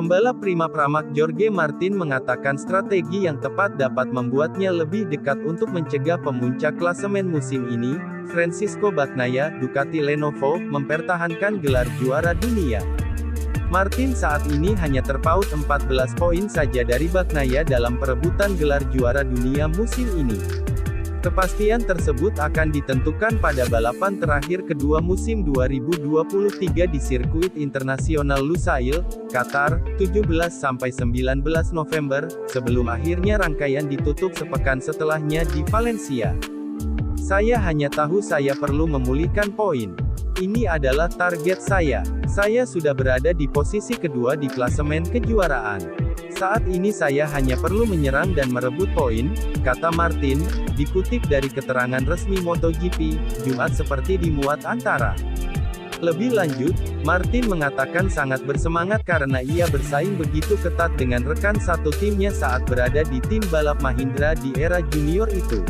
Pembalap prima Pramac Jorge Martin mengatakan strategi yang tepat dapat membuatnya lebih dekat untuk mencegah pemuncak klasemen musim ini. Francisco Bagnaia, Ducati Lenovo, mempertahankan gelar juara dunia. Martin saat ini hanya terpaut 14 poin saja dari Bagnaia dalam perebutan gelar juara dunia musim ini. Kepastian tersebut akan ditentukan pada balapan terakhir kedua musim 2023 di sirkuit internasional Lusail, Qatar, 17-19 November, sebelum akhirnya rangkaian ditutup sepekan setelahnya di Valencia. Saya hanya tahu saya perlu memulihkan poin. Ini adalah target saya. Saya sudah berada di posisi kedua di klasemen kejuaraan. Saat ini saya hanya perlu menyerang dan merebut poin, kata Martin, dikutip dari keterangan resmi MotoGP, Jumat seperti dimuat Antara. Lebih lanjut, Martin mengatakan sangat bersemangat karena ia bersaing begitu ketat dengan rekan satu timnya saat berada di tim balap Mahindra di era junior itu.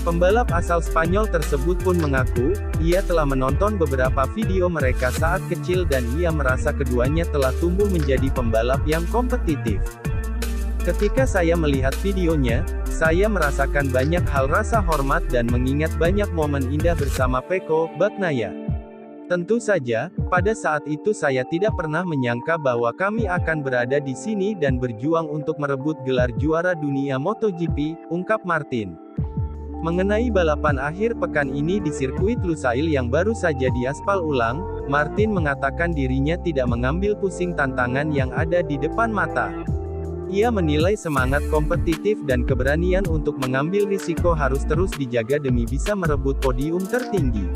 Pembalap asal Spanyol tersebut pun mengaku, ia telah menonton beberapa video mereka saat kecil dan ia merasa keduanya telah tumbuh menjadi pembalap yang kompetitif. Ketika saya melihat videonya, saya merasakan banyak hal rasa hormat dan mengingat banyak momen indah bersama Pecco Bagnaia. Tentu saja, pada saat itu saya tidak pernah menyangka bahwa kami akan berada di sini dan berjuang untuk merebut gelar juara dunia MotoGP, ungkap Martin. Mengenai balapan akhir pekan ini di sirkuit Lusail yang baru saja diaspal ulang, Martin mengatakan dirinya tidak mengambil pusing tantangan yang ada di depan mata. Ia menilai semangat kompetitif dan keberanian untuk mengambil risiko harus terus dijaga demi bisa merebut podium tertinggi.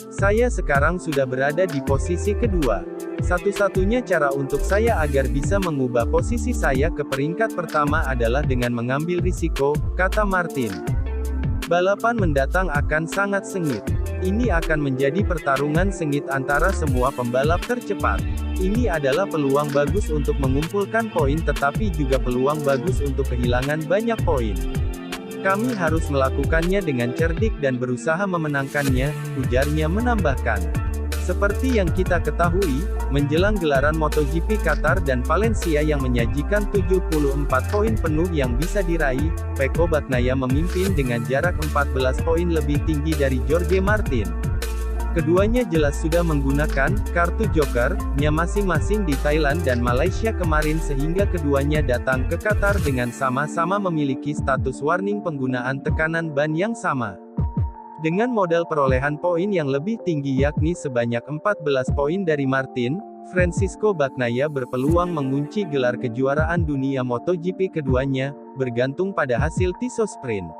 Saya sekarang sudah berada di posisi kedua. Satu-satunya cara untuk saya agar bisa mengubah posisi saya ke peringkat pertama adalah dengan mengambil risiko, kata Martin. Balapan mendatang akan sangat sengit. Ini akan menjadi pertarungan sengit antara semua pembalap tercepat. Ini adalah peluang bagus untuk mengumpulkan poin tetapi juga peluang bagus untuk kehilangan banyak poin. Kami harus melakukannya dengan cerdik dan berusaha memenangkannya, ujarnya menambahkan. Seperti yang kita ketahui, menjelang gelaran MotoGP Qatar dan Valencia yang menyajikan 74 poin penuh yang bisa diraih, Pecco Bagnaia memimpin dengan jarak 14 poin lebih tinggi dari Jorge Martin. Keduanya jelas sudah menggunakan kartu joker-nya masing-masing di Thailand dan Malaysia kemarin sehingga keduanya datang ke Qatar dengan sama-sama memiliki status warning penggunaan tekanan ban yang sama. Dengan modal perolehan poin yang lebih tinggi yakni sebanyak 14 poin dari Martin, Francisco Bagnaia berpeluang mengunci gelar kejuaraan dunia MotoGP keduanya, bergantung pada hasil Tissot Sprint.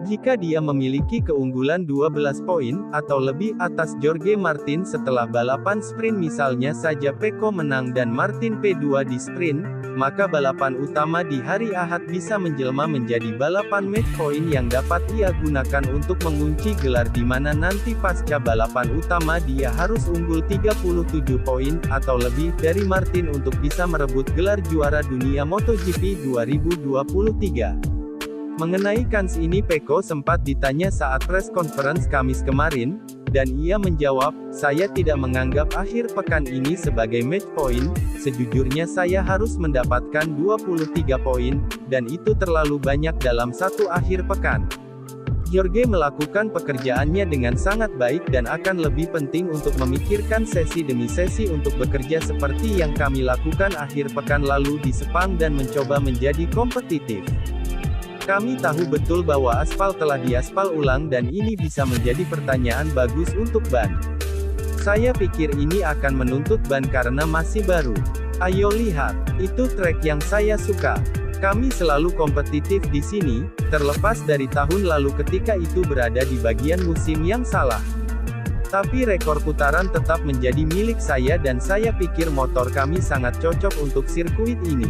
Jika dia memiliki keunggulan 12 poin, atau lebih atas Jorge Martin setelah balapan sprint misalnya saja Pecco menang dan Martin P2 di sprint, maka balapan utama di hari Ahad bisa menjelma menjadi balapan match point yang dapat ia gunakan untuk mengunci gelar di mana nanti pasca balapan utama dia harus unggul 37 poin, atau lebih, dari Martin untuk bisa merebut gelar juara dunia MotoGP 2023. Mengenai kans ini Pecco sempat ditanya saat press conference Kamis kemarin, dan ia menjawab, saya tidak menganggap akhir pekan ini sebagai match point, sejujurnya saya harus mendapatkan 23 poin, dan itu terlalu banyak dalam satu akhir pekan. Jorge melakukan pekerjaannya dengan sangat baik dan akan lebih penting untuk memikirkan sesi demi sesi untuk bekerja seperti yang kami lakukan akhir pekan lalu di Sepang dan mencoba menjadi kompetitif. Kami tahu betul bahwa aspal telah diaspal ulang dan ini bisa menjadi pertanyaan bagus untuk ban. Saya pikir ini akan menuntut ban karena masih baru. Ayo lihat, itu trek yang saya suka. Kami selalu kompetitif di sini, terlepas dari tahun lalu ketika itu berada di bagian musim yang salah. Tapi rekor putaran tetap menjadi milik saya dan saya pikir motor kami sangat cocok untuk sirkuit ini.